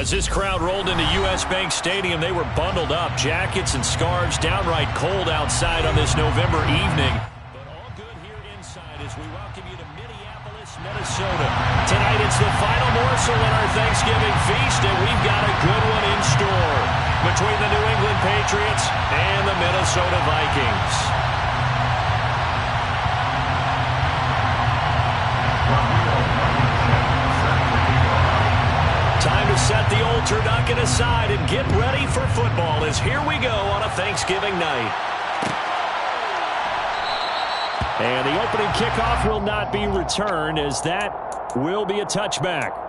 As this crowd rolled into U.S. Bank Stadium, they were bundled up, jackets and scarves, downright cold outside on this November evening. But all good here inside as we welcome you to Minneapolis, Minnesota. Tonight it's the final morsel in our Thanksgiving feast, and we've got a good one in store between the New England Patriots and the Minnesota Vikings. Time to set the old turducken aside and get ready for football as here we go on a Thanksgiving night. And the opening kickoff will not be returned as that will be a touchback.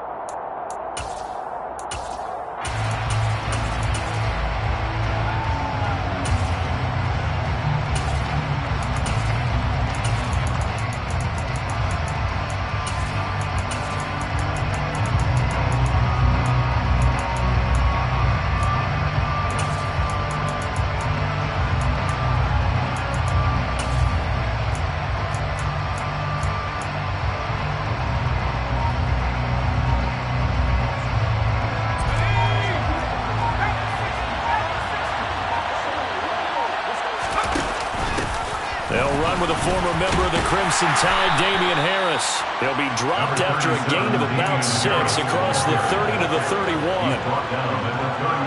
They'll run with a former member of the Crimson Tide, Damian Harris. He'll be dropped after a gain of about 6 across the 30 to the 31.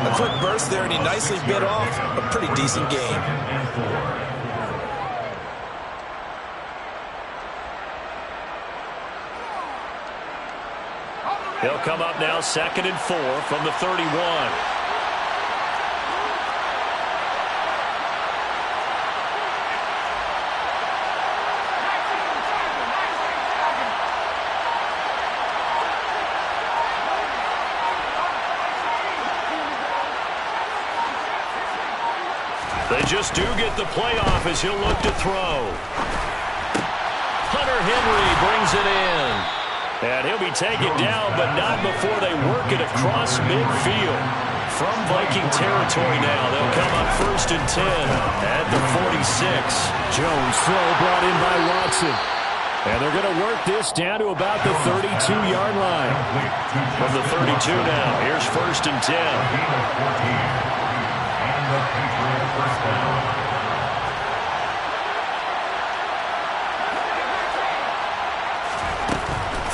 A quick burst there, and he nicely bit off a pretty decent gain. He'll come up now 2nd and 4 from the 31. They just do get the playoff as he'll look to throw. Hunter Henry brings it in. And he'll be taken down, but not before they work it across midfield. From Viking territory now, they'll come up 1st and 10 at the 46. Jones throw brought in by Watson. And they're going to work this down to about the 32-yard line. From the 32 now, here's 1st and 10.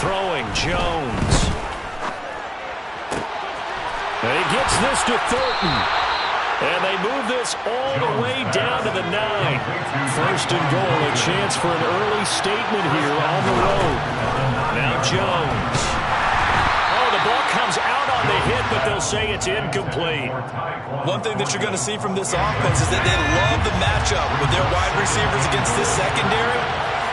Throwing Jones. And he gets this to Thornton. And they move this all the way down to the 9. 1st and goal, a chance for an early statement here on the road. Now Jones. Oh, the ball comes out on the hit, but they'll say it's incomplete. One thing that you're going to see from this offense is that they love the matchup with their wide receivers against this secondary.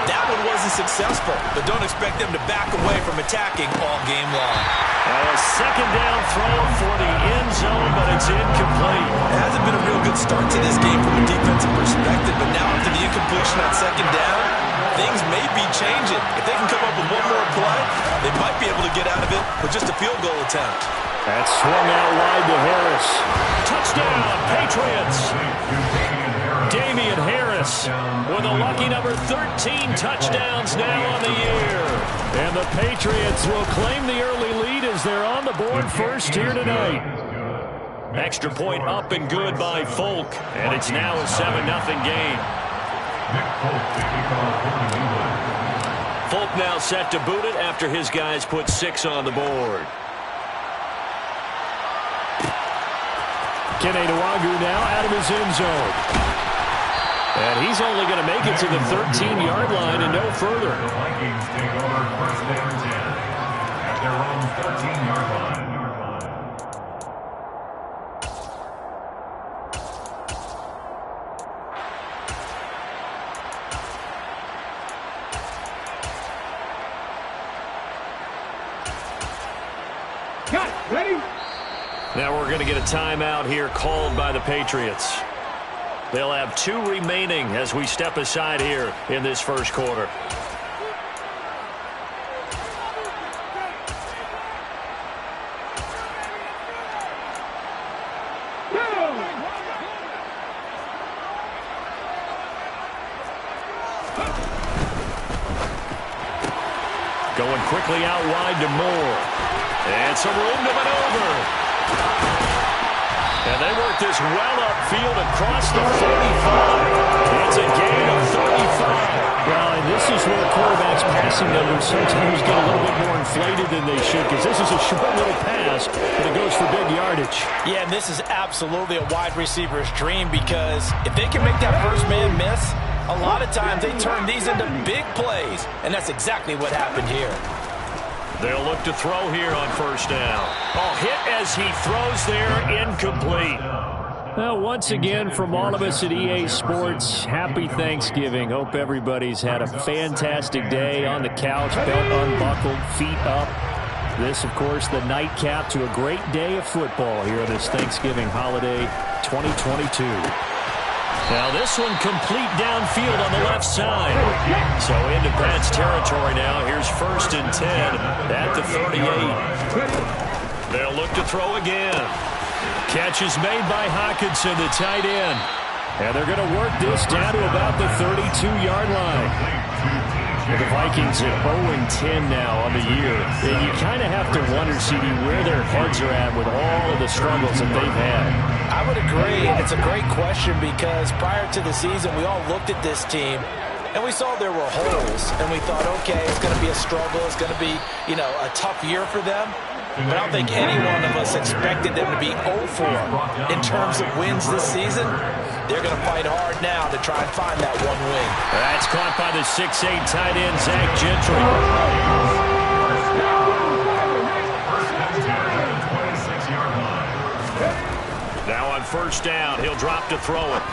That one wasn't successful, but don't expect them to back away from attacking all game long. A 2nd down throw for the end zone, but it's incomplete. It hasn't been a real good start to this game from a defensive perspective, but now after the incompletion on 2nd down, things may be changing. If they can come up with one more play, they might be able to get out of it with just a field goal attempt. That's swung out wide to Harris. Touchdown, Patriots! Damian Harris with a lucky number 13 touchdowns now on the year. And the Patriots will claim the early lead as they're on the board first here tonight. Extra point up and good by Folk, and it's now a 7-0 game. Folk now set to boot it after his guys put 6 on the board. Kene Nwagu now out of his end zone. And he's only going to make it to the 13-yard line and no further. The Vikings take over 1st and 10 at their own 13-yard line. Cut. Ready? Now we're going to get a timeout here called by the Patriots. They'll have 2 remaining as we step aside here in this first quarter. Going quickly out wide to Moore. And some room to maneuver. And they work this well upfield across the 45. It's a gain of 35. Well, and this is where quarterbacks' passing numbers sometimes get a little bit more inflated than they should, because this is a short little pass, but it goes for big yardage. Yeah, and this is absolutely a wide receiver's dream, because if they can make that first man miss, a lot of times they turn these into big plays, and that's exactly what happened here. They'll look to throw here on first down. Oh, hit as he throws there, incomplete. Well, once again, from all of us at EA Sports, happy Thanksgiving. Hope everybody's had a fantastic day on the couch, belt unbuckled, feet up. This, of course, the nightcap to a great day of football here this Thanksgiving holiday 2022. Now this one complete downfield on the left side. So into Pat's territory now. Here's 1st and 10 at the 38. They'll look to throw again. Catch is made by Hawkinson, the tight end. And they're going to work this down to about the 32-yard line. The Vikings at 0-10 now on the year. And you kind of have to wonder, CD, where their heads are at with all of the struggles that they've had. I would agree, and it's a great question, because prior to the season, we all looked at this team, and we saw there were holes, and we thought, okay, it's going to be a struggle. It's going to be, a tough year for them. But I don't think any one of us expected them to be 0-4 in terms of wins this season. They're going to fight hard now to try and find that one win. That's caught by the 6'8 tight end, Zach Gentry. Now on first down, he'll drop to throw it.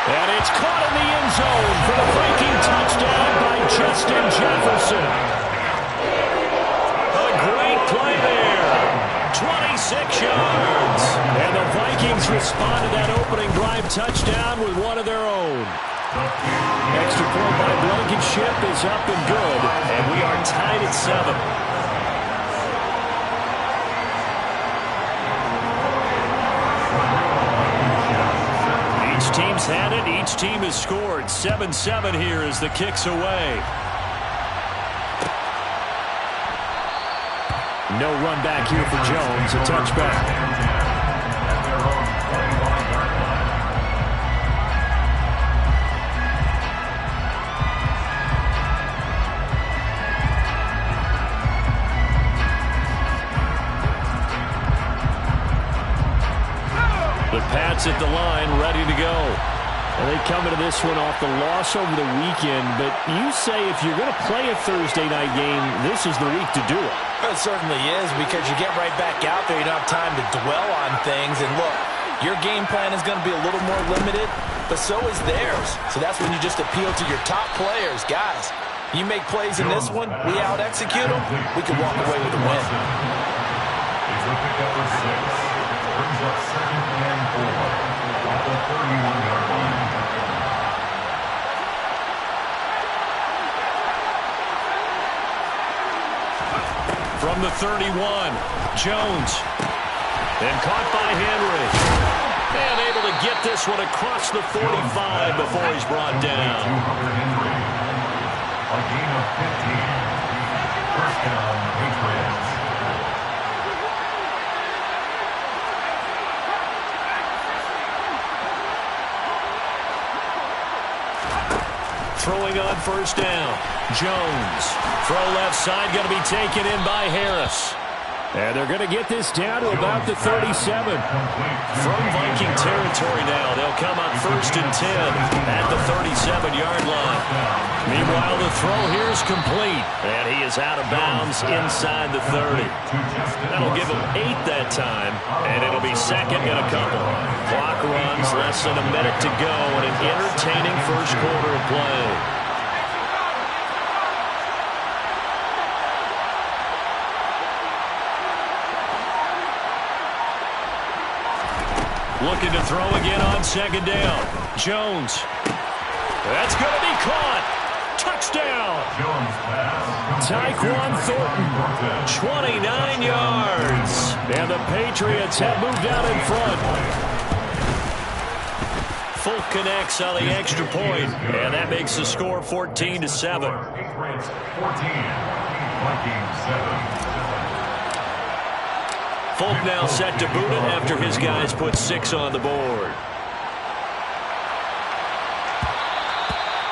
And it's caught in the end zone for the Viking touchdown by Justin Jefferson. A great play there. 26 yards. And the Vikings respond to that opening drive touchdown with one of their own. Extra point by Blankenship is up and good. And we are tied at 7. Each team's had it. Each team has scored. 7-7 here as the kick's away. No run back here for Jones. A touchback. The Pats at the line, ready to go. And they come into this one off the loss over the weekend, but you say if you're going to play a Thursday night game, this is the week to do it. It certainly is, because you get right back out there. You don't have time to dwell on things. And look, your game plan is going to be a little more limited, but so is theirs. So that's when you just appeal to your top players. Guys, you make plays in this one, we out-execute them, we can walk away with a win. It's a pickup of 6. Brings up 2nd and 4 at the 31-yard line. From the 31, Jones. Then caught by Henry. And able to get this one across the 45 before he's brought down. A gain of 15. First down, Patriots. Throwing on first down. Jones. Throw left side, going to be taken in by Harris. And they're going to get this down to about the 37. From Viking territory now, they'll come up 1st and 10 at the 37-yard line. Meanwhile, the throw here is complete. And he is out of bounds inside the 30. That'll give him 8 that time, and it'll be 2nd and a couple. Clock runs, less than a minute to go, and an entertaining first quarter of play. Looking to throw again on 2nd down. Jones. That's going to be caught. Touchdown. Tyquan Thornton. 29 yards. And the Patriots have moved out in front. Folk connects on the extra point. And that makes the score 14-7. Patriots 14. Vikings 7. Folk now set to boot it after his guys put 6 on the board.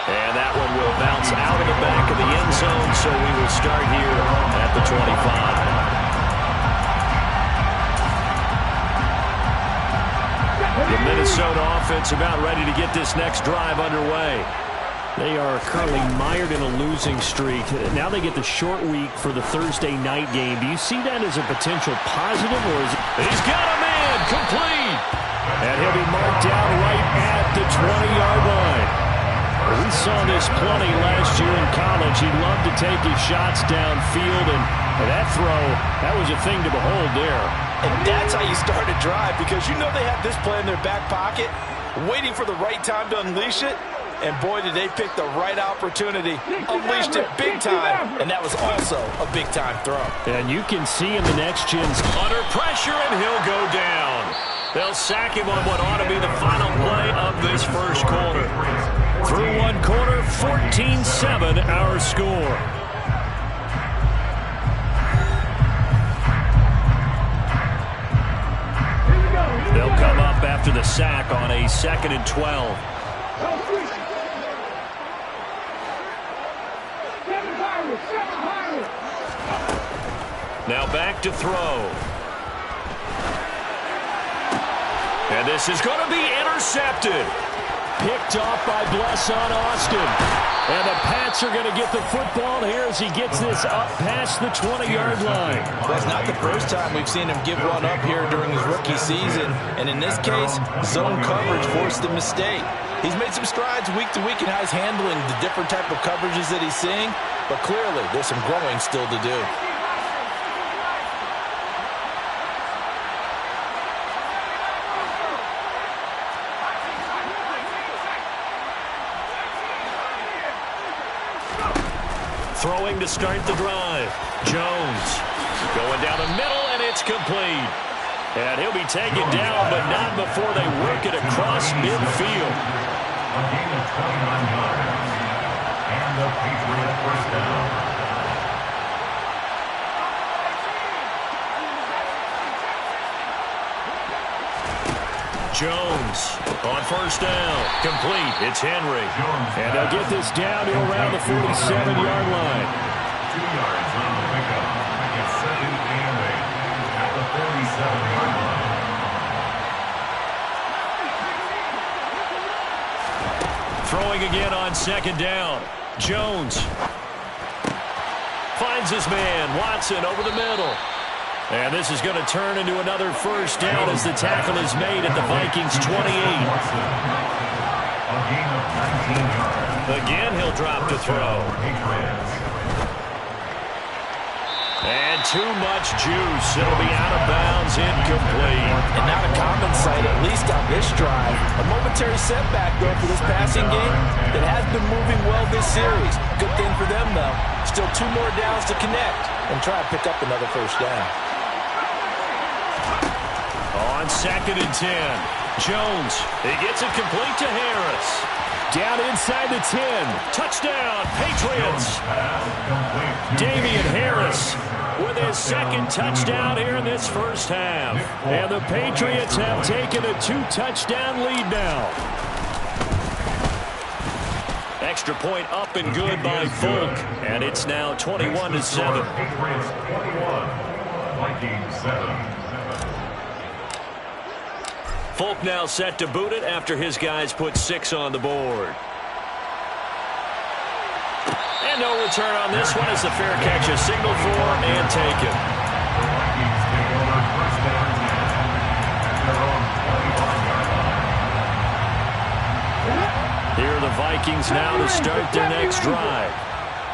And that one will bounce out of the back of the end zone, so we will start here at the 25. The Minnesota offense about ready to get this next drive underway. They are currently mired in a losing streak. Now they get the short week for the Thursday night game. Do you see that as a potential positive, or is it... He's got a man, complete. And he'll be marked down right at the 20-yard line. We saw this plenty last year in college. He loved to take his shots downfield, and that throw, that was a thing to behold there. And that's how you start a drive, because you know they have this play in their back pocket, waiting for the right time to unleash it. And boy, did they pick the right opportunity. Unleashed it big time, and that was also a big-time throw. And you can see in the next gen's under pressure, and he'll go down. They'll sack him on what ought to be the final play of this first quarter. Through one quarter, 14-7 our score. They'll come up after the sack on a 2nd and 12. Now back to throw. And this is going to be intercepted. Picked off by Blesson Austin. And the Pats are going to get the football here as he gets this up past the 20-yard line. Well, it's not the first time we've seen him give one up here during his rookie season. And in this case, zone coverage forced the mistake. He's made some strides week to week in how he's handling the different type of coverages that he's seeing. But clearly, there's some growing still to do. Throwing to start the drive. Jones going down the middle, and it's complete. And he'll be taken down, but not before they work it across midfield. A gain of 29 yards. And the Patriots first down. Jones on first down. Complete. It's Henry. And they'll get this down to around the 47-yard line. 2 yards on the pickup. It's 2nd and 8 at the 47-yard line. Throwing again on 2nd down. Jones finds his man. Watson over the middle. And this is going to turn into another first down as the tackle is made at the Vikings 28. A gain of 19 yards. Again, he'll drop to throw. And too much juice. It'll be out of bounds, incomplete. And not a common sight, at least on this drive. A momentary setback, though, for this passing game that has been moving well this series. Good thing for them, though. Still 2 more downs to connect and try to pick up another first down. On 2nd and 10, Jones, he gets it complete to Harris. Down inside the 10. Touchdown, Patriots. Damian Harris with his 2nd touchdown here in this first half. And the Patriots have taken a 2-touchdown lead now. Extra point up and good by Folk. And it's now 21-7. Patriots 21, Vikings 7. Folk now set to boot it after his guys put 6 on the board. And no return on this one as the fair catch is signaled for and taken. The Vikings take over first down at their own 25-yard line. Here are the Vikings now to start their next drive.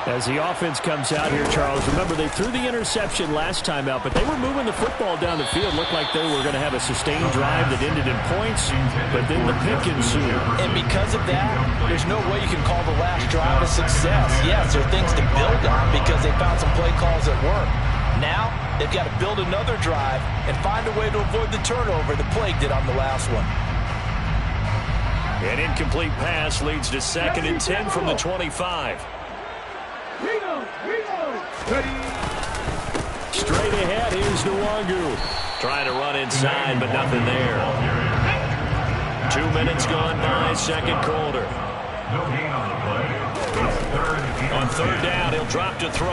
As the offense comes out here, Charles, remember they threw the interception last time out, but they were moving the football down the field. Looked like they were going to have a sustained drive that ended in points, but then the pick ensued. And because of that, there's no way you can call the last drive a success. Yes, there are things to build on because they found some play calls that work. Now, they've got to build another drive and find a way to avoid the turnover the plague did on the last one. An incomplete pass leads to 2nd and 10 from the 25. Straight ahead, here's Nwangu. Trying to run inside, but nothing there. 2 minutes gone by, second quarter. No gain on the play. It's On third down, he'll drop to throw.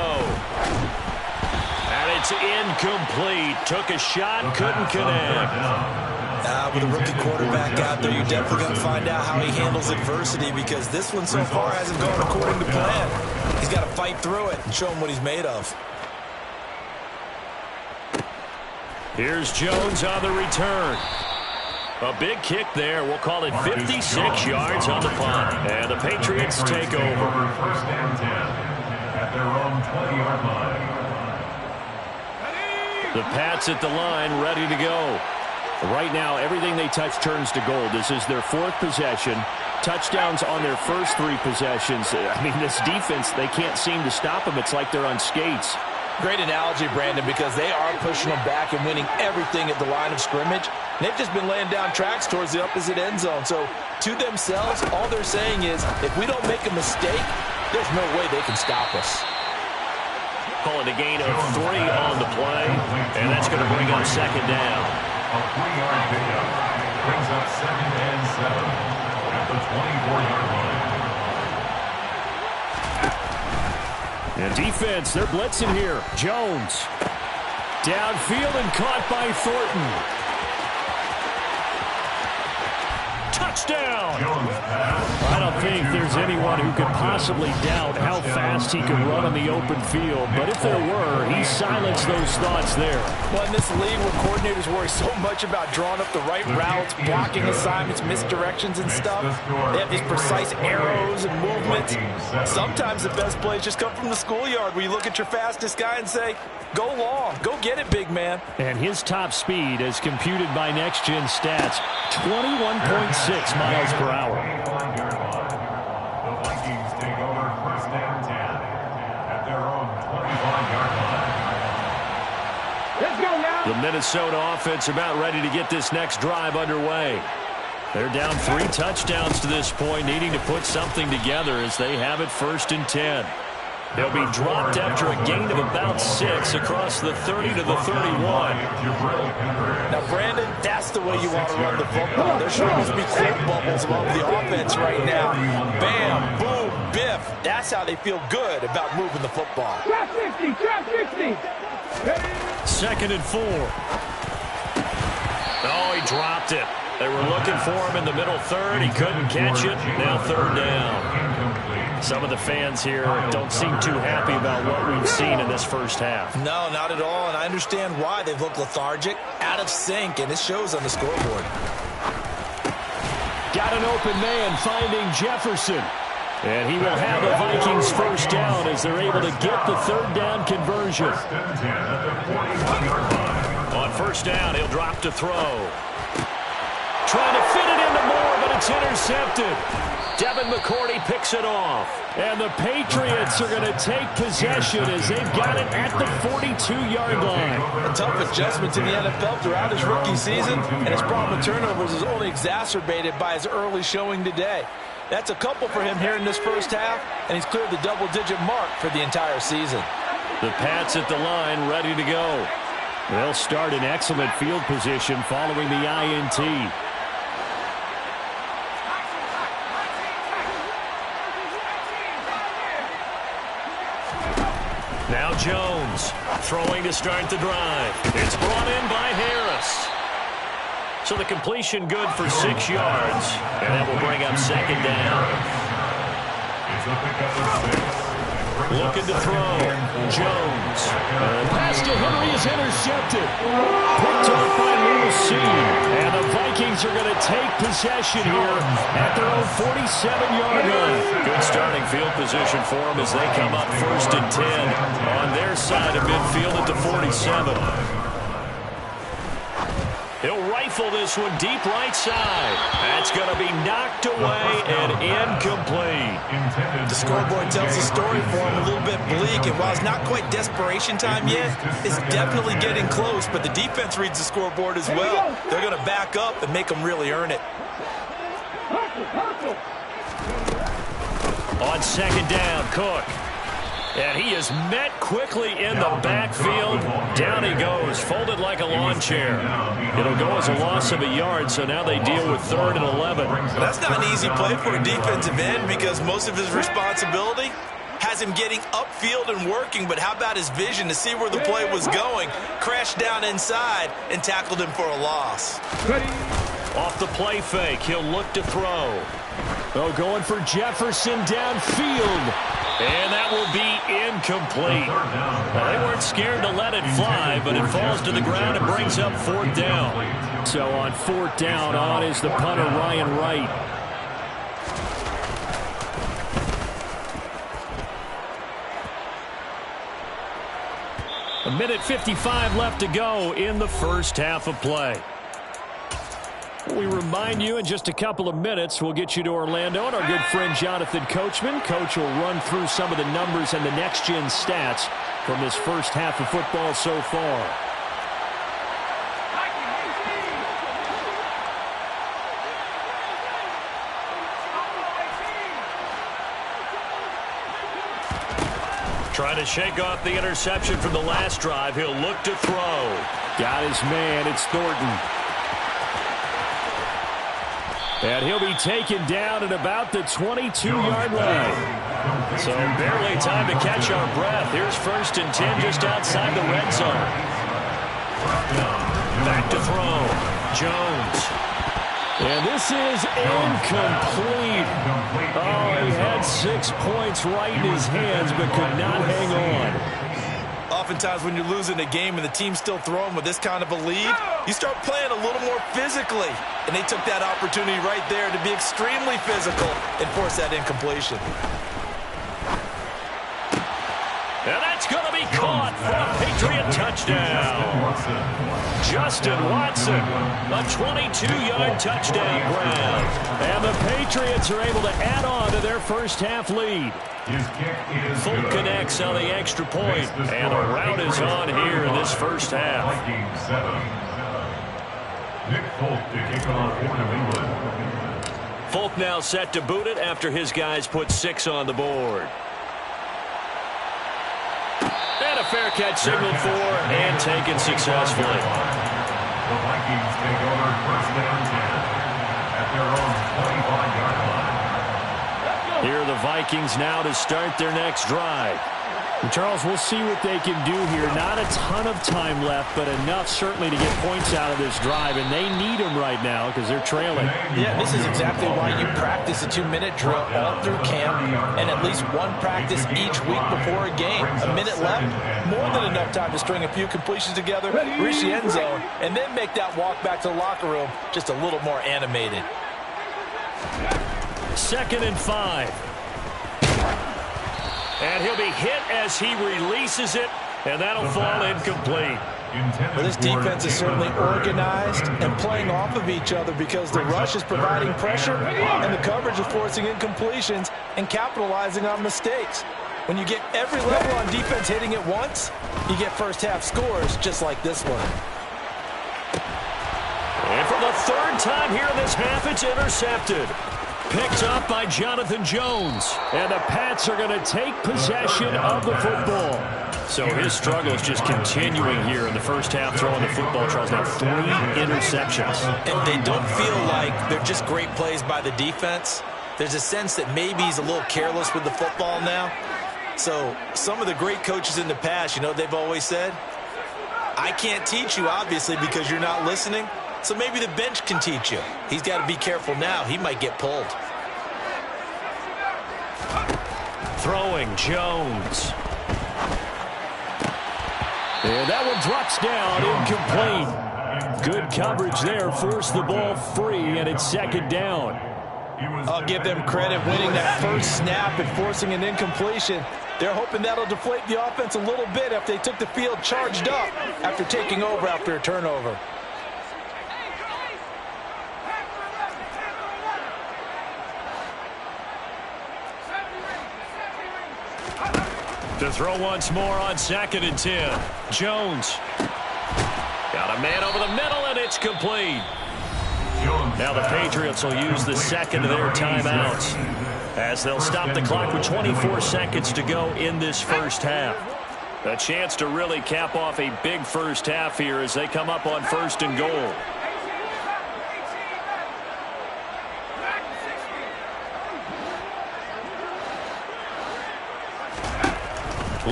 And it's incomplete. Took a shot, couldn't connect. With a rookie quarterback out there, you're definitely going to find out how he handles adversity, because this one so far hasn't gone according to plan. He's got to fight through it and show him what he's made of. Here's Jones on the return. A big kick there. We'll call it 56 yards on the punt. And the Patriots take over. First and 10 at their own 20-yard line. The Pats at the line, ready to go. Right now, everything they touch turns to gold. This is their fourth possession. Touchdowns on their first three possessions. I mean, this defense, they can't seem to stop them. It's like they're on skates. Great analogy, Brandon, because they are pushing them back and winning everything at the line of scrimmage. And they've just been laying down tracks towards the opposite end zone. So, to themselves, all they're saying is, if we don't make a mistake, there's no way they can stop us. Calling a gain of 3 on the play, and that's going to bring up second down. A 3-yard pickup brings up 2nd and 7 at the 24-yard line. And defense, they're blitzing here. Jones. Downfield and caught by Thornton. Touchdown! I don't think there's anyone who could possibly doubt how fast he could run on the open field. But if there were, he silenced those thoughts there. Well, in this league where coordinators worry so much about drawing up the right routes, blocking assignments, misdirections and stuff, they have these precise arrows and movements. Sometimes the best plays just come from the schoolyard, where you look at your fastest guy and say, go long, go get it, big man. And his top speed, as computed by Next Gen Stats, 21.6 miles per hour. The Vikings take over 1st and 10 at their own 25-yard line. Let's go now. The Minnesota offense about ready to get this next drive underway. They're down 3 touchdowns to this point, needing to put something together as they have it 1st and 10. They'll be dropped after a gain of about 6 across the 30 to the 31. Now, Brandon, that's the way you want to run the football. There sure must be quick bubbles above the offense right now. Bam, boom, biff. That's how they feel good about moving the football. Trap 60, trap 60. 2nd and 4. Oh, he dropped it. They were looking for him in the middle third. He couldn't catch it. Now 3rd down. Some of the fans here don't seem too happy about what we've seen in this first half. No, not at all, and I understand why. They've looked lethargic, out of sync, and it shows on the scoreboard. Got an open man finding Jefferson. And he will have a Vikings first down as they're able to get the 3rd down conversion. On 1st down, he'll drop to throw. Trying to fit it into Moore, but it's intercepted. Devin McCourty picks it off. And the Patriots are going to take possession as they've got it at the 42-yard line. A tough adjustment to the NFL throughout his rookie season, and his problem with turnovers is only exacerbated by his early showing today. That's a couple for him here in this first half, and he's cleared the double-digit mark for the entire season. The Pats at the line, ready to go. They'll start in excellent field position following the INT. Now Jones throwing to start the drive. It's brought in by Harris. So the completion good for 6 yards, and that will bring up 2nd down. It's a pickup of 6. Looking to throw. Jones. Pass to Henry is intercepted. Picked off by Lewis C. And the Vikings are going to take possession here at their own 47-yard line. Good starting field position for them as they come up 1st and 10 on their side of midfield at the 47. He'll rifle this one deep right side. That's going to be knocked away and incomplete. The scoreboard tells the story for him, a little bit bleak, and while it's not quite desperation time yet, it's definitely getting close, but the defense reads the scoreboard as well. They're going to back up and make them really earn it. On 2nd down, Cook. And he is met quickly in the backfield. Down he goes, folded like a lawn chair. It'll go as a loss of a yard, so now they deal with 3rd and 11. That's not an easy play for a defensive end because most of his responsibility has him getting upfield and working, but how about his vision to see where the play was going, crashed down inside, and tackled him for a loss. Off the play fake, he'll look to throw. Oh, going for Jefferson downfield. And that will be incomplete. Well, they weren't scared to let it fly, but it falls to the ground and brings up 4th down. So on 4th down, on is the punter, Ryan Wright. A minute 55 left to go in the first half of play. We remind you in just a couple of minutes, we'll get you to Orlando and our good friend Jonathan Coachman. Coach will run through some of the numbers and the next-gen stats from this first half of football so far. Trying to shake off the interception from the last drive. He'll look to throw. Got his man. It's Thornton. And he'll be taken down at about the 22-yard line. So barely time to catch our breath. Here's 1st and 10 just outside the red zone. Back to throw. Jones. And this is incomplete. Oh, he had 6 points right in his hands but could not hang on. Oftentimes when you're losing a game and the team's still throwing with this kind of a lead, you start playing a little more physically. And they took that opportunity right there to be extremely physical and force that incompletion. And that's going to be caught for a Patriot touchdown. Justin Watson, a 22-yard touchdown grab. And the Patriots are able to add on to their first half lead. Folk connects on the extra point, and the route is on here in this first half. Folk now set to boot it after his guys put 6 on the board. And a fair catch signaled for and taken successfully. The Vikings take over 1st down 10 at their own 25-yard line. Here are the Vikings now to start their next drive. And Charles, we'll see what they can do here. Not a ton of time left, but enough certainly to get points out of this drive, and they need them right now because they're trailing. Yeah, this is exactly why you practice a 2-minute drill all through camp and at least one practice each week before a game. A minute left, more than enough time to string a few completions together, reach the end zone, and then make that walk back to the locker room just a little more animated. 2nd and 5. And he'll be hit as he releases it, and that'll fall incomplete. Well, this defense is certainly organized and playing off of each other because the rush is providing pressure and the coverage is forcing incompletions and capitalizing on mistakes. When you get every level on defense hitting at once, you get first half scores just like this one. And for the 3rd time here in this half, it's intercepted. Picked up by Jonathan Jones. And the Pats are going to take possession of the football. So his struggle is just continuing here in the first half, throwing the football. Charles, now 3 interceptions. And they don't feel like they're just great plays by the defense. There's a sense that maybe he's a little careless with the football now. So some of the great coaches in the past, you know, they've always said, I can't teach you, obviously, because you're not listening. So maybe the bench can teach you. He's got to be careful now. He might get pulled. Throwing Jones. And that one drops down, incomplete. Good coverage there, forced the ball free, and it's 2nd down. I'll give them credit winning that first snap and forcing an incompletion. They're hoping that'll deflate the offense a little bit if they took the field charged up after taking over after a turnover. To throw once more on 2nd and 10. Jones. Got a man over the middle, and it's complete. Now the Patriots will use the 2nd of their timeouts. as they'll stop the clock with 24 seconds to go in this first half. A chance to really cap off a big first half here as they come up on 1st and goal.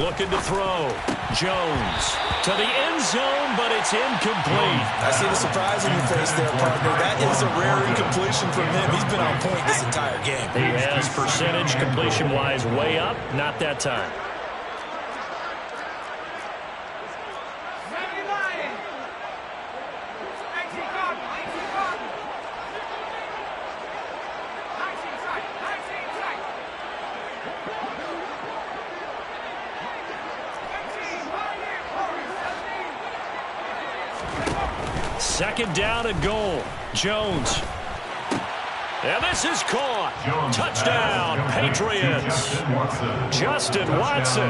Looking to throw. Jones to the end zone, but it's incomplete. I see the surprise in your face there, partner. That is a rare incompletion from him. He's been on point this entire game. He has percentage completion-wise way up. Not that time. Second down and goal. Jones. And this is caught. Touchdown, Patriots. Justin Watson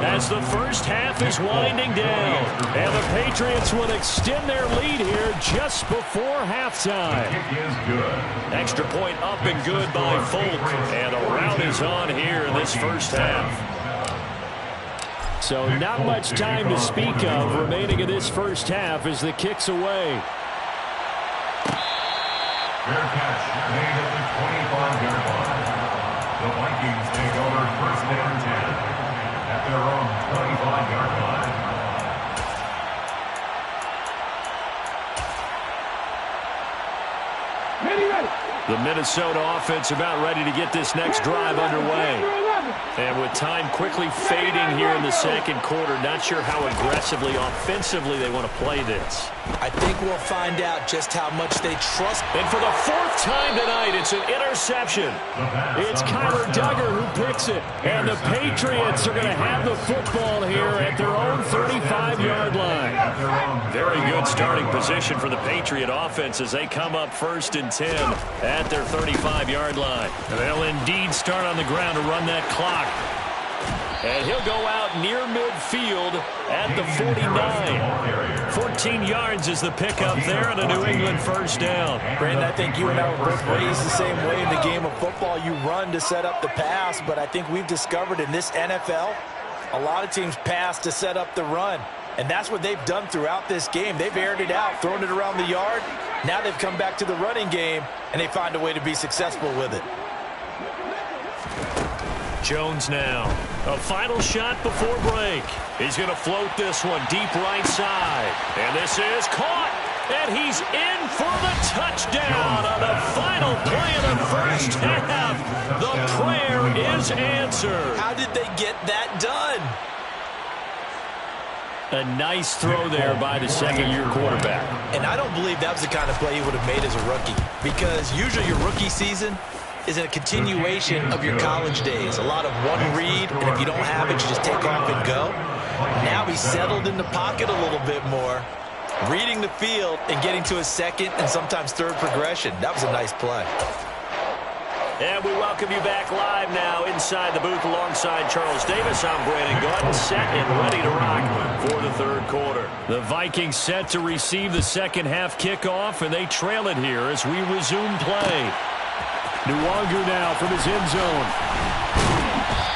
as the first half is winding down. And the Patriots will extend their lead here just before halftime. Extra point up and good by Folk. And a rout is on here in this first half. So not much time to speak of remaining in this first half as the kick's away. Fair catch made at the 25-yard line. The Vikings take over 1st and 10 at their own 25-yard line. The Minnesota offense about ready to get this next drive underway. And with time quickly fading here in the second quarter, not sure how aggressively, offensively they want to play this. I think we'll find out just how much they trust. And for the 4th time tonight, it's an interception. It's Kyler Duggar who picks it. And the Patriots are going to have the football here at their own 35-yard line. Very good starting position for the Patriot offense as they come up 1st and 10 at their 35-yard line. And they'll indeed start on the ground to run that clock. And he'll go out near midfield at the 49. 14 yards is the pickup there and a New England first down. Brandon, I think you and I were both raised the same way in the game of football. You run to set up the pass, but I think we've discovered in this NFL, a lot of teams pass to set up the run. And that's what they've done throughout this game. They've aired it out, thrown it around the yard. Now they've come back to the running game, and they find a way to be successful with it. Jones now. A final shot before break. He's going to float this one deep right side. And this is caught. And he's in for the touchdown on the final play of the first half. The prayer is answered. How did they get that done? A nice throw there by the second-year quarterback. And I don't believe that was the kind of play he would have made as a rookie. Because usually your rookie season is a continuation of your college days. A lot of one read, and if you don't have it, you just take off and go. Now he's settled in the pocket a little bit more, reading the field and getting to his second and sometimes third progression. That was a nice play. And we welcome you back live now inside the booth alongside Charles Davis. I'm Brandon Gordon, set and ready to rock for the third quarter. The Vikings set to receive the second half kickoff, and they trail it here as we resume play. Nwangu now from his end zone.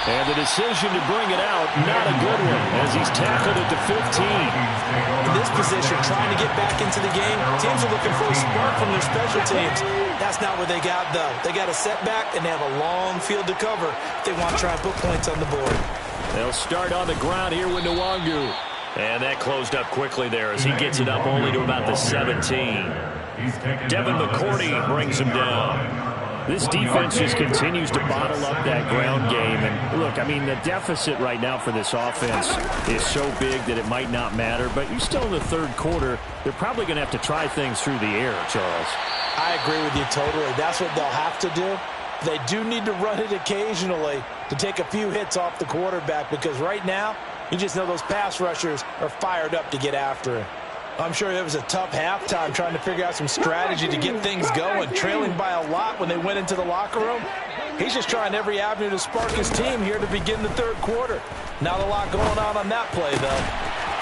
And the decision to bring it out, not a good one, as he's tackled at the 15. In this position, trying to get back into the game, teams are looking for a spark from their special teams. That's not what they got, though. They got a setback, and they have a long field to cover if they want to try and put points on the board. They'll start on the ground here with Nwangu. And that closed up quickly there as he gets it up only to about the 17. Devin McCourty brings him down. This defense just continues to bottle up that ground game. And look, I mean, the deficit right now for this offense is so big that it might not matter. But you're still in the third quarter. They're probably going to have to try things through the air, Charles. I agree with you totally. That's what they'll have to do. They do need to run it occasionally to take a few hits off the quarterback, because right now, you just know those pass rushers are fired up to get after him. I'm sure it was a tough halftime trying to figure out some strategy to get things going, trailing by a lot when they went into the locker room. He's just trying every avenue to spark his team here to begin the third quarter. Not a lot going on that play, though.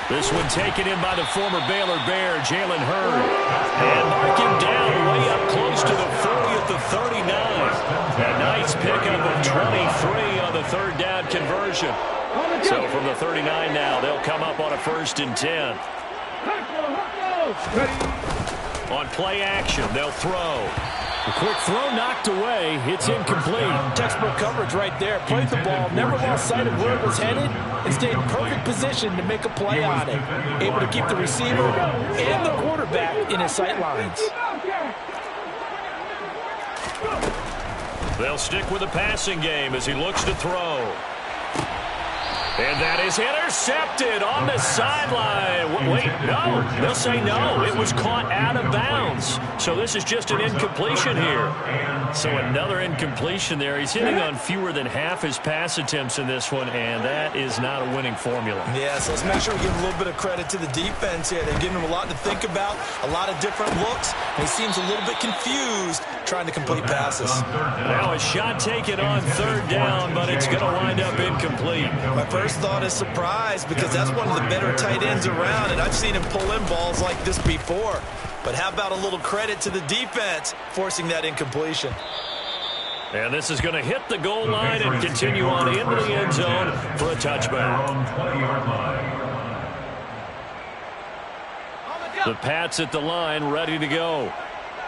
This one taken in by the former Baylor Bear, Jalen Hurd. And marking down way up close to the 40 at the 39. A nice pickup of 23 on the third down conversion. So from the 39 now, they'll come up on a 1st and 10. On play action, they'll throw. A quick throw knocked away. It's incomplete. Textbook coverage right there. Played the ball, never lost sight of where it was headed, and stayed in perfect position to make a play on it. Able to keep the receiver and the quarterback in his sight lines. They'll stick with the passing game as he looks to throw. And that is intercepted on the sideline. Wait, no. They'll say no. It was caught out of bounds. So this is just an incompletion here. So another incompletion there. He's hitting on fewer than half his pass attempts in this one, and that is not a winning formula. Yeah, so let's make sure we give a little bit of credit to the defense here. They're giving him a lot to think about, a lot of different looks, and he seems a little bit confused trying to complete passes. Now a shot taken on 3rd down, but it's going to wind up incomplete. My first thought is surprise, because that's one of the better tight ends around, and I've seen him pull in balls like this before. But how about a little credit to the defense forcing that incompletion? And this is going to hit the goal line and continue on into the end zone for a touchback. The Pats at the line, ready to go.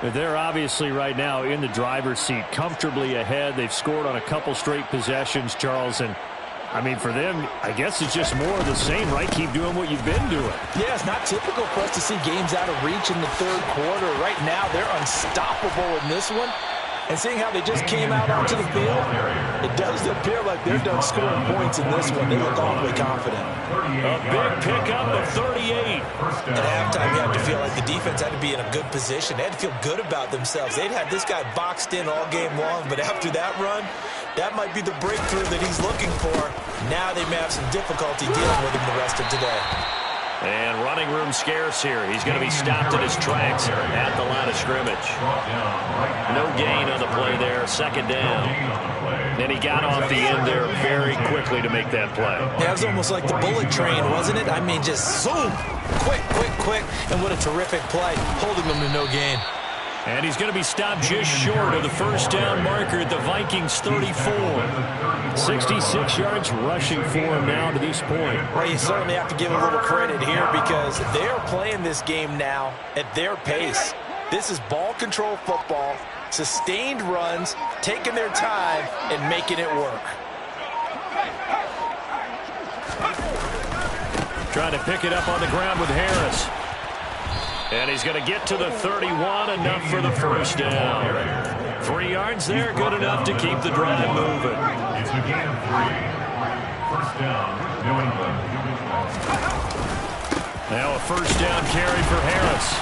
They're obviously right now in the driver's seat, comfortably ahead. They've scored on a couple straight possessions, Charles, and I mean, for them, I guess it's just more of the same, right? Keep doing what you've been doing. Yeah, it's not typical for us to see games out of reach in the 3rd quarter. Right now, they're unstoppable in this one. And seeing how they just came out onto the field, it does appear like they're done scoring points in this one. They look awfully confident. A big pickup of 38. At halftime, you have to feel like the defense had to be in a good position. They had to feel good about themselves. They'd had this guy boxed in all game long, but after that run, that might be the breakthrough that he's looking for. Now they may have some difficulty dealing with him the rest of today. And running room scarce here. He's going to be stopped in his tracks at the line of scrimmage. No gain on the play there. 2nd down. And he got off the end there very quickly to make that play. Yeah, it was almost like the bullet train, wasn't it? I mean, just zoom. Quick, quick, quick. And what a terrific play, holding them to no gain. And he's going to be stopped just short of the 1st down marker at the Vikings 34. 66 yards rushing for him now to this point. Well, you certainly have to give a little credit here because they're playing this game now at their pace. This is ball control football, sustained runs, taking their time and making it work. Trying to pick it up on the ground with Harris. And he's going to get to the 31, enough for the 1st down. 3 yards there, good enough to keep the drive moving. It's a gain of 3. 1st down, New England. Now a 1st down carry for Harris.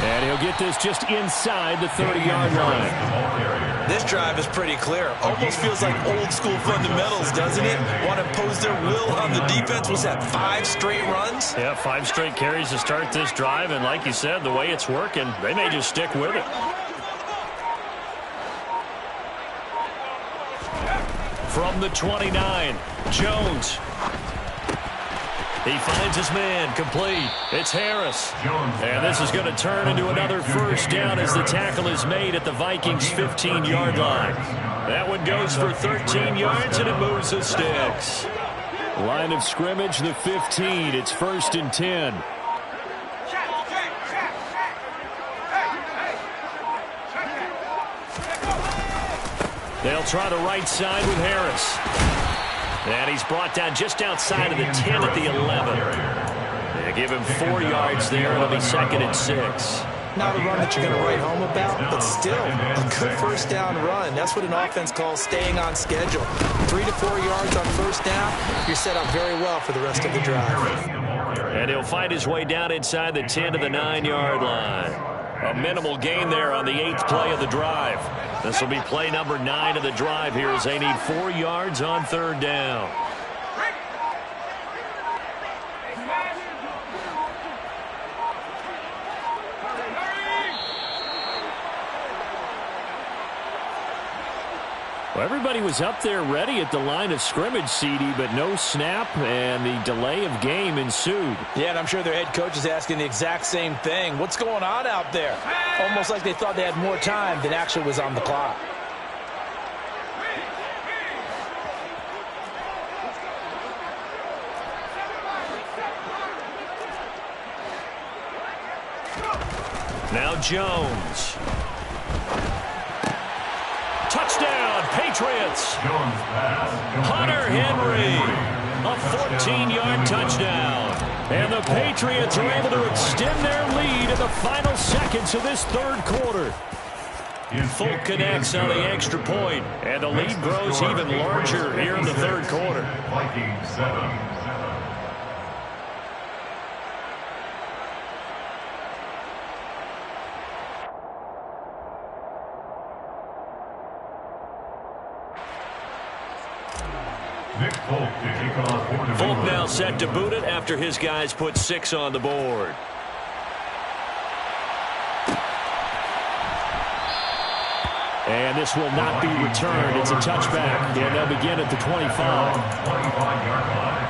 And he'll get this just inside the 30-yard line. This drive is pretty clear. Almost feels like old school fundamentals, doesn't it? Want to impose their will on the defense. Was that 5 straight runs? Yeah, 5 straight carries to start this drive. And like you said, the way it's working, they may just stick with it. From the 29, Jones. He finds his man, complete. It's Harris. And this is going to turn into another 1st down as the tackle is made at the Vikings' 15-yard line. That one goes for 13 yards, and it moves the sticks. Line of scrimmage, the 15. It's 1st and 10. They'll try the right side with Harris. And he's brought down just outside of the 10 at the 11. They give him 4 yards there. It'll be 2nd and 6. Not a run that you're going to write home about, but still a good 1st down run. That's what an offense calls staying on schedule. 3 to 4 yards on 1st down. You're set up very well for the rest of the drive. And he'll find his way down inside the 10 to the 9-yard line. A minimal gain there on the 8th play of the drive. This will be play number 9 of the drive here as they need 4 yards on 3rd down. Well, everybody was up there ready at the line of scrimmage, CD, but no snap, and the delay of game ensued. Yeah, and I'm sure their head coach is asking the exact same thing. What's going on out there? Almost like they thought they had more time than actually was on the clock. Now Jones. Touchdown, Patriots. Hunter Henry. A 14-yard touchdown. And the Patriots are able to extend their lead in the final seconds of this third quarter. Folk connects on the extra point, and the lead grows even larger here in the third quarter. Vikings 7. Folk now set to boot it after his guys put 6 on the board. And this will not be returned. It's a touchback, and they'll begin at the 25. 25-yard line.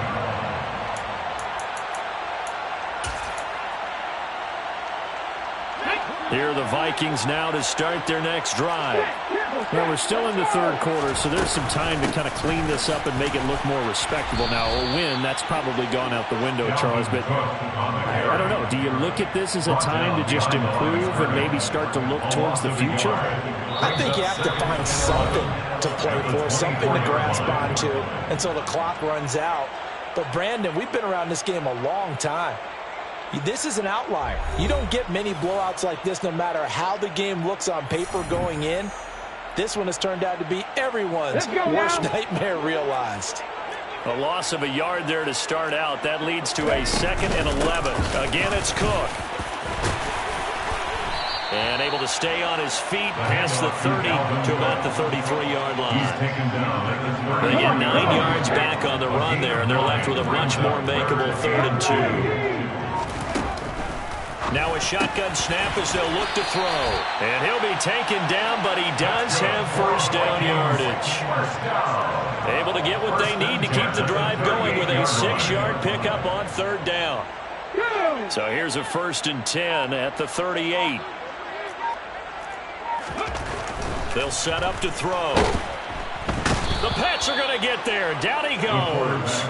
Here are the Vikings now to start their next drive. Well, we're still in the third quarter, so there's some time to kind of clean this up and make it look more respectable. Now, a win, that's probably gone out the window, Charles, but I don't know. Do you look at this as a time to just improve and maybe start to look towards the future? I think you have to find something to play for, something to grasp onto until the clock runs out. But, Brandon, we've been around this game a long time. This is an outlier. You don't get many blowouts like this no matter how the game looks on paper going in. This one has turned out to be everyone's worst nightmare realized. A loss of a yard there to start out. That leads to a 2nd and 11. Again, it's Cook. And able to stay on his feet past the 30 to about the 33-yard line. They get 9 yards back on the run there, and they're left with a much more makeable 3rd and 2. Now a shotgun snap as they'll look to throw. And he'll be taken down, but he does have first down yardage. Able to get what they need to keep the drive going with a 6-yard pickup on 3rd down. So here's a 1st and 10 at the 38. They'll set up to throw. The Pats are going to get there. Down he goes.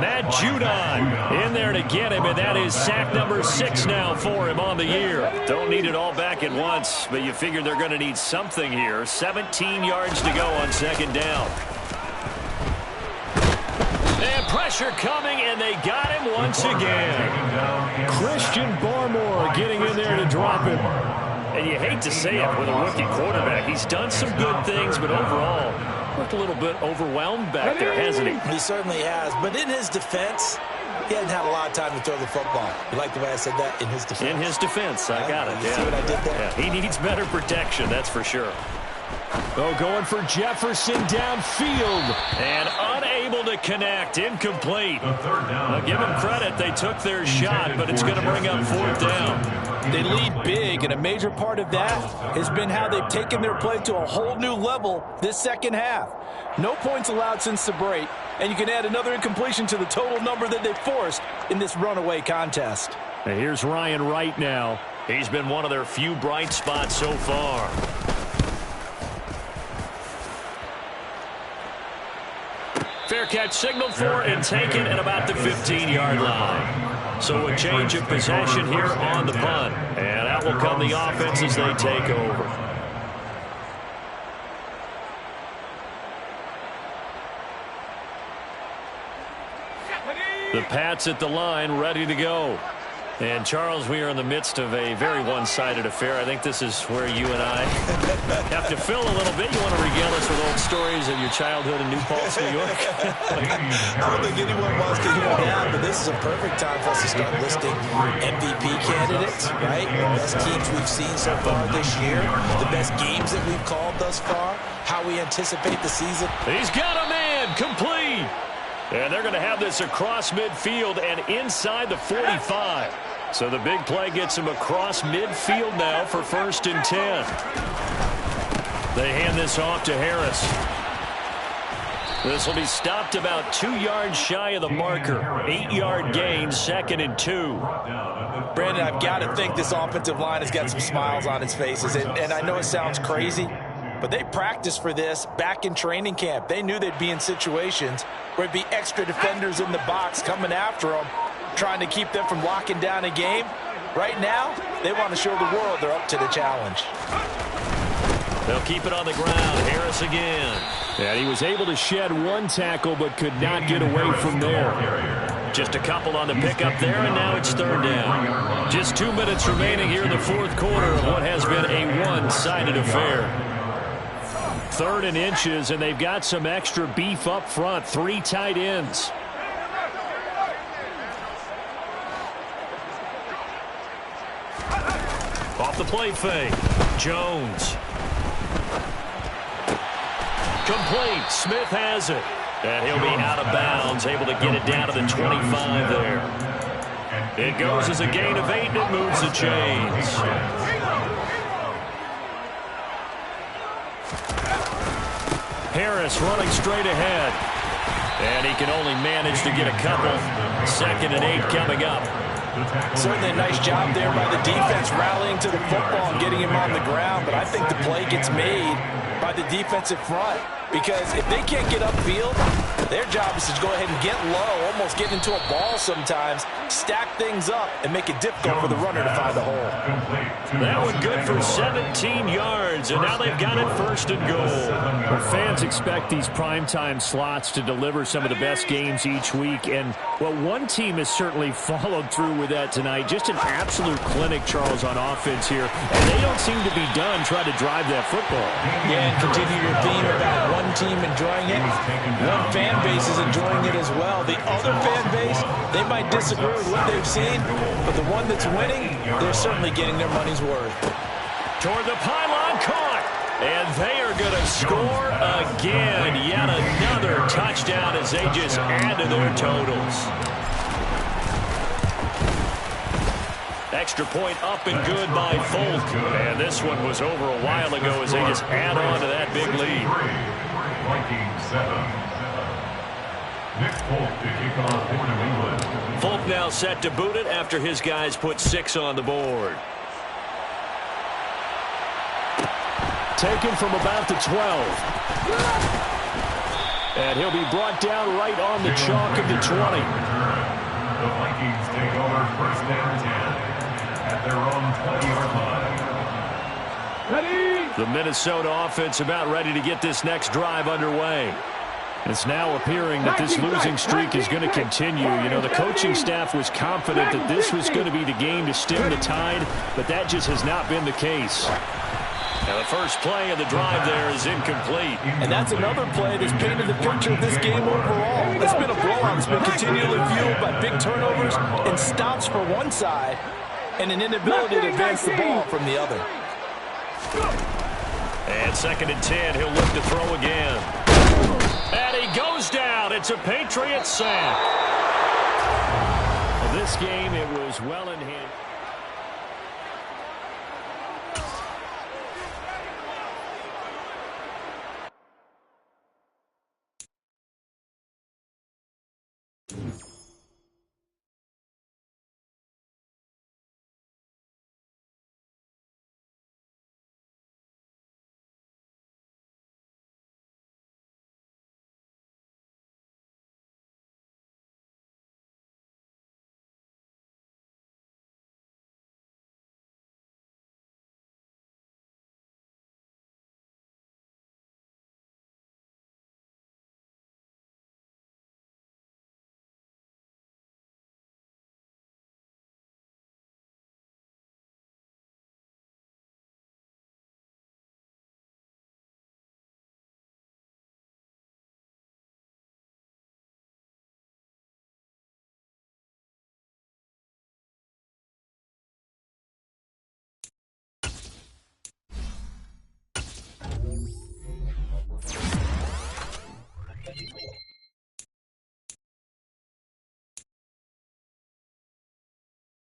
Matt Judon in there to get him, and that is sack number 6 now for him on the year. Don't need it all back at once, but you figure they're going to need something here. 17 yards to go on 2nd down. And pressure coming, and they got him once again. Christian Barmore getting in there to drop him. And you hate to say it with a rookie quarterback. He's done some good things, but overall, looked a little bit overwhelmed back there, hasn't he? He certainly has. But in his defense, he hasn't had a lot of time to throw the football. You like the way I said that? In his defense? In his defense. I got it. You see what I did there? Yeah, he needs better protection, that's for sure. Oh, going for Jefferson downfield. And unable to connect. Incomplete. I'll give them credit. They took their shot, but it's going to bring up 4th down. They lead big, and a major part of that has been how they've taken their play to a whole new level this second half. No points allowed since the break, and you can add another incompletion to the total number that they've forced in this runaway contest. And here's Ryan Wright now. He's been one of their few bright spots so far. Fair catch signaled for and taken at about the 15-yard line. So a change of possession here on the punt. And out will come the offense as they take over. The Pats at the line, ready to go. And, Charles, we are in the midst of a very one-sided affair. I think this is where you and I have to fill a little bit. You want to regale us with old stories of your childhood in New Paltz, New York? I don't think anyone wants to hear that, but this is a perfect time for us to start listing MVP candidates, right? The best teams we've seen so far this year, the best games that we've called thus far, how we anticipate the season. He's got a man, complete. And they're going to have this across midfield and inside the 45. So the big play gets him across midfield now for 1st and 10. They hand this off to Harris. This will be stopped about 2 yards shy of the marker. 8-yard gain, 2nd and 2. Brandon, I've got to think this offensive line has got some smiles on its faces. And I know it sounds crazy, but they practiced for this back in training camp. They knew they'd be in situations where it'd be extra defenders in the box coming after them, trying to keep them from locking down a game. Right now, they want to show the world they're up to the challenge. They'll keep it on the ground. Harris again. And he was able to shed 1 tackle but could not get away from there. Just a couple on the pickup there, and now it's 3rd down. Just 2 minutes remaining here in the 4th quarter of what has been a one-sided affair. 3rd and inches, and they've got some extra beef up front. 3 tight ends. Off the play fake. Jones. Complete. Smith has it. And he'll be out of bounds, able to get it down to the 25 there. It goes as a gain of 8, and it moves the chains. Harris running straight ahead. And he can only manage to get a couple. 2nd and 8 coming up. Certainly a nice job there by the defense rallying to the football and getting him on the ground, but I think the play gets made by the defensive front, because if they can't get upfield, their job is to go ahead and get low, almost get into a ball sometimes, stack things up, and make it difficult for the runner to find the hole. That one good for 17 yards, and now they've got it 1st and goal. Well, fans expect these primetime slots to deliver some of the best games each week, and well, one team has certainly followed through with that tonight. Just an absolute clinic, Charles, on offense here, and they don't seem to be done trying to drive that football. Yeah, and continue your theme about one team enjoying it. One fan base is enjoying it as well. The other fan base, they might disagree with what they've seen, but the one that's winning, they're certainly getting their money's worth. Toward the pylon, caught. And they are going to score again. Yet another touchdown as they just add to their totals. Extra point up and good by Folk. And this one was over a while ago as they just add on to that big lead. Vikings 7. Nick Folk to kick off for New England. Folk now set to boot it after his guys put 6 on the board. Taken from about the 12. And he'll be brought down right on the chalk of the 20. The Vikings take over 1st and 10 at their own 20-yard line. Ready? The Minnesota offense about ready to get this next drive underway. It's now appearing that this losing streak is going to continue. You know, the coaching staff was confident that this was going to be the game to stem the tide, but that just has not been the case. Now the first play of the drive there is incomplete. And that's another play that's painted the picture of this game overall. It's been a blowout. It's been continually fueled by big turnovers and stops for one side and an inability to advance the ball from the other. And 2nd and 10, he'll look to throw again. And he goes down. It's a Patriot sack. Well, this game, it was well in hand.